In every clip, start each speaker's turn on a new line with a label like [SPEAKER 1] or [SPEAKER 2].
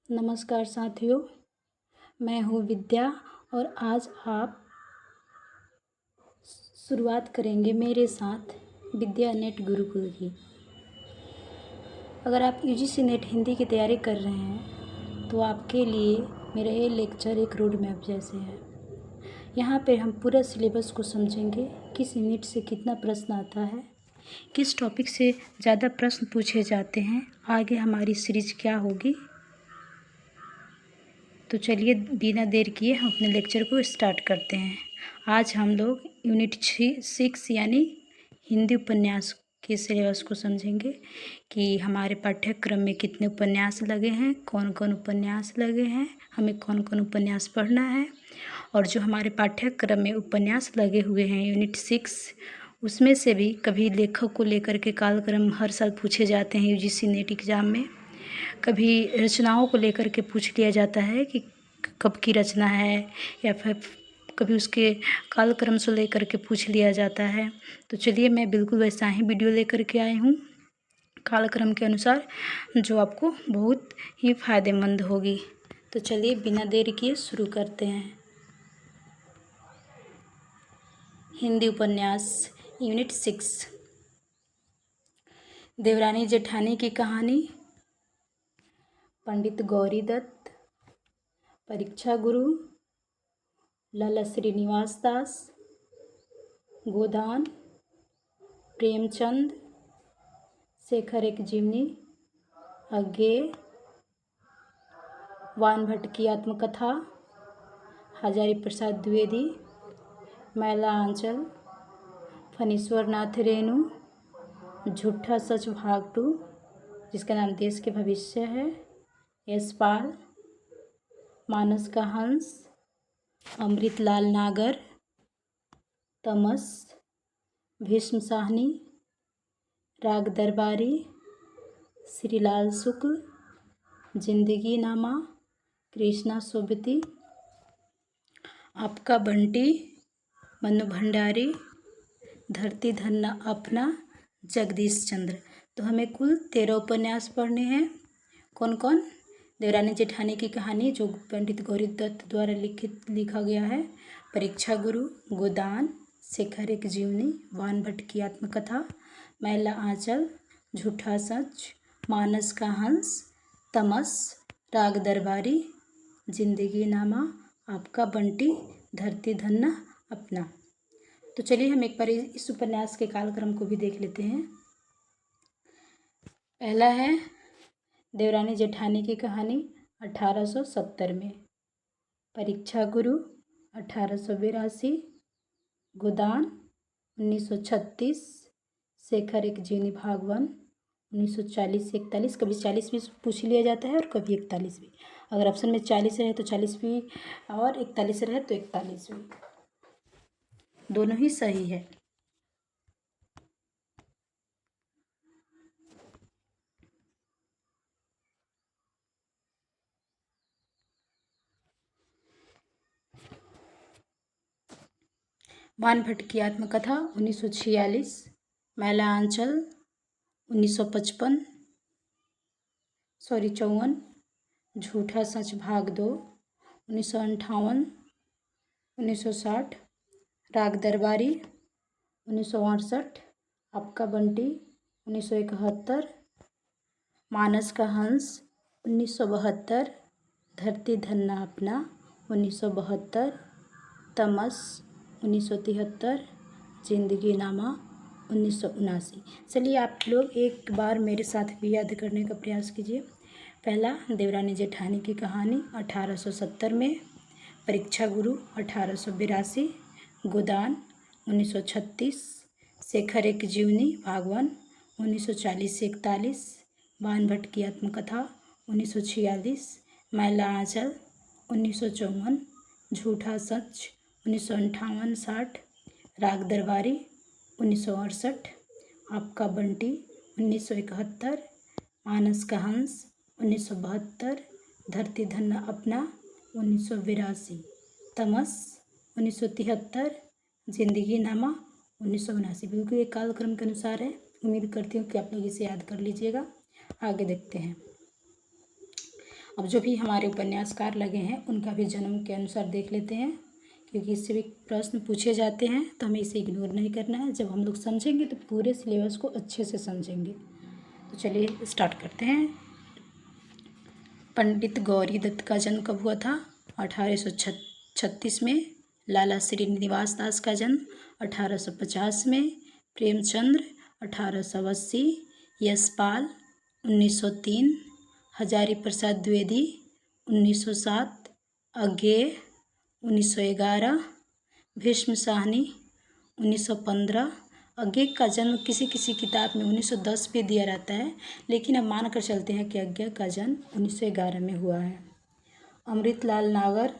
[SPEAKER 1] नमस्कार साथियों, मैं हूँ विद्या और आज आप शुरुआत करेंगे मेरे साथ विद्या नेट गुरुकुल की। अगर आप यूजीसी नेट हिंदी की तैयारी कर रहे हैं तो आपके लिए मेरा ये लेक्चर एक रोड मैप जैसे है। यहाँ पे हम पूरा सिलेबस को समझेंगे, किस यूनिट से कितना प्रश्न आता है, किस टॉपिक से ज़्यादा प्रश्न पूछे जाते हैं, आगे हमारी सीरीज क्या होगी। तो चलिए बिना देर किए हम अपने लेक्चर को स्टार्ट करते हैं। आज हम लोग यूनिट 6 यानी हिंदी उपन्यास के सिलेबस को समझेंगे कि हमारे पाठ्यक्रम में कितने उपन्यास लगे हैं, कौन कौन उपन्यास लगे हैं, हमें कौन कौन उपन्यास पढ़ना है, और जो हमारे पाठ्यक्रम में उपन्यास लगे हुए हैं यूनिट 6 उसमें से भी कभी लेखक को लेकर के कालक्रम हर साल पूछे जाते हैं यूजीसी नेट एग्ज़ाम में। कभी रचनाओं को लेकर के पूछ लिया जाता है कि कब की रचना है, या फिर कभी उसके कालक्रम से लेकर के पूछ लिया जाता है। तो चलिए मैं बिल्कुल वैसा ही वीडियो लेकर के आई हूँ कालक्रम के अनुसार, जो आपको बहुत ही फ़ायदेमंद होगी। तो चलिए बिना देर किए शुरू करते हैं। हिंदी उपन्यास यूनिट 6, देवरानी जेठानी की कहानी, पंडित गौरी दत्त, परीक्षा गुरु, लाला श्रीनिवास दास, गोदान, प्रेमचंद, शेखर एक जीवनी, अज्ञेय, वानभट्ट की आत्मकथा, हजारी प्रसाद द्विवेदी, मैला आंचल, फणीश्वर नाथ रेणु, झूठा सच भाग 2 जिसका नाम देश के भविष्य है, यशपाल, मानस का हंस, अमृतलाल नागर, तमस, भीष्म साहनी, राग दरबारी, श्रीलाल शुक्ल, जिंदगी नामा, कृष्णा सोबती, आपका बंटी, मनु भंडारी, धरती धन्ना अपना, जगदीश चंद्र। तो हमें कुल 13 उपन्यास पढ़ने हैं। कौन कौन? देवरानी जेठानी की कहानी जो पंडित गौरी दत्त द्वारा लिखा गया है, परीक्षा गुरु, गोदान, शेखर एक जीवनी, वानभट्ट की आत्मकथा, मैला आंचल, झूठा सच, मानस का हंस, तमस, राग दरबारी, जिंदगी नामा, आपका बंटी, धरती धन्ना अपना। तो चलिए हम एक बार इस उपन्यास के कालक्रम को भी देख लेते हैं। पहला है देवरानी जेठानी की कहानी 1870 में, परीक्षा गुरु 1882, गोदान 1936, शेखर एक जीवनी भाग 1 1940 से 41। कभी 40 भी पूछ लिया जाता है और कभी 41 भी। अगर ऑप्शन में 40 रहे तो 40 भी, और 41 रहे तो 41 भी, दोनों ही सही है। वानभट्ट की आत्मकथा 1946, मैला आंचल 1955, 54, झूठा सच भाग 2 1958, 1960, राग दरबारी 1968, आपका बंटी 1971, मानस का हंस 1972, धरती धन्ना अपना 1972, तमस 1973, जिंदगी नामा 1979। चलिए आप लोग एक बार मेरे साथ भी याद करने का प्रयास कीजिए। पहला, देवरानी जेठानी की कहानी 1870 में, परीक्षा गुरु 1882, गोदान 1936, शेखर एक जीवनी भाग 1 1940 से 41, वानभट्ट की आत्मकथा 1946, मैला आंचल 1954, झूठा सच 1958-60, राग दरबारी 1968, आपका बंटी 1971, मानस का हंस 1972, धरती धन्ना अपना 1982, तमस 1973, जिंदगी नामा 1979। बिल्कुल ये कालक्रम के अनुसार है। उम्मीद करती हूँ कि आप लोग इसे याद कर लीजिएगा। आगे देखते हैं। अब जो भी हमारे उपन्यासकार लगे हैं उनका भी जन्म के अनुसार देख लेते हैं, क्योंकि इससे भी प्रश्न पूछे जाते हैं तो हमें इसे इग्नोर नहीं करना है। जब हम लोग समझेंगे तो पूरे सिलेबस को अच्छे से समझेंगे। तो चलिए स्टार्ट करते हैं। पंडित गौरी दत्त का जन्म कब हुआ था? 1836 में। लाला श्रीनिवास दास का जन्म 1850 में। प्रेमचंद्र 1880। यशपाल 1903। हजारी प्रसाद द्विवेदी 1907। अज्ञेय 1911। भीष्म साहनी 1915। अज्ञेय का जन्म किसी किसी किताब में 1910 पे दिया रहता है, लेकिन अब मान कर चलते हैं कि अज्ञेय का जन्म 1911 में हुआ है। अमृतलाल नागर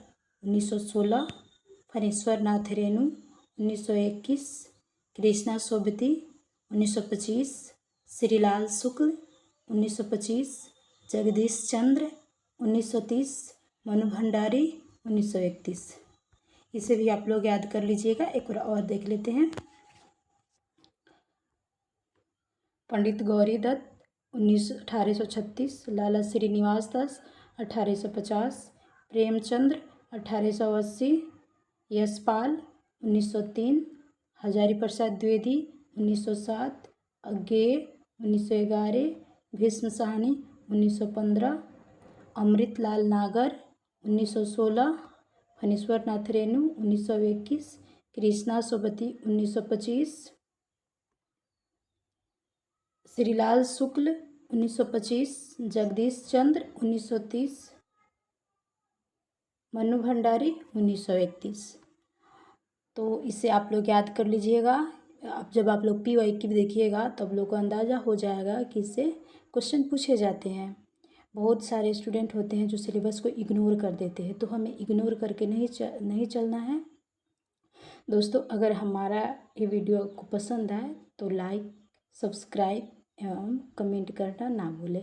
[SPEAKER 1] 1916। फणीश्वर नाथ रेणु 1921। कृष्णा सोबती 1925। श्रीलाल शुक्ल 1925। जगदीश चंद्र 1930। मनु भंडारी 1931। इसे भी आप लोग याद कर लीजिएगा। एक बार और देख लेते हैं। पंडित गौरी दत्त 1836। लाला श्रीनिवास दास 1850। प्रेमचंद्र 1880। यशपाल 1903। हजारी प्रसाद द्विवेदी 1907। अज्ञेय 1911। भीष्म साहनी 1915। अमृतलाल नागर 1916। फणीश्वर नाथ रेणु 1921। कृष्णा सोबती 1925। श्रीलाल शुक्ल 1925। जगदीश चंद्र 1930। मनु भंडारी 1931। तो इसे आप लोग याद कर लीजिएगा। अब जब आप लोग PYQ देखिएगा तो आप लोग को अंदाज़ा हो जाएगा कि इससे क्वेश्चन पूछे जाते हैं। बहुत सारे स्टूडेंट होते हैं जो सिलेबस को इग्नोर कर देते हैं, तो हमें इग्नोर करके नहीं चलना है। दोस्तों, अगर हमारा ये वीडियो आपको पसंद आए तो लाइक, सब्सक्राइब एवं कमेंट करना ना भूलें।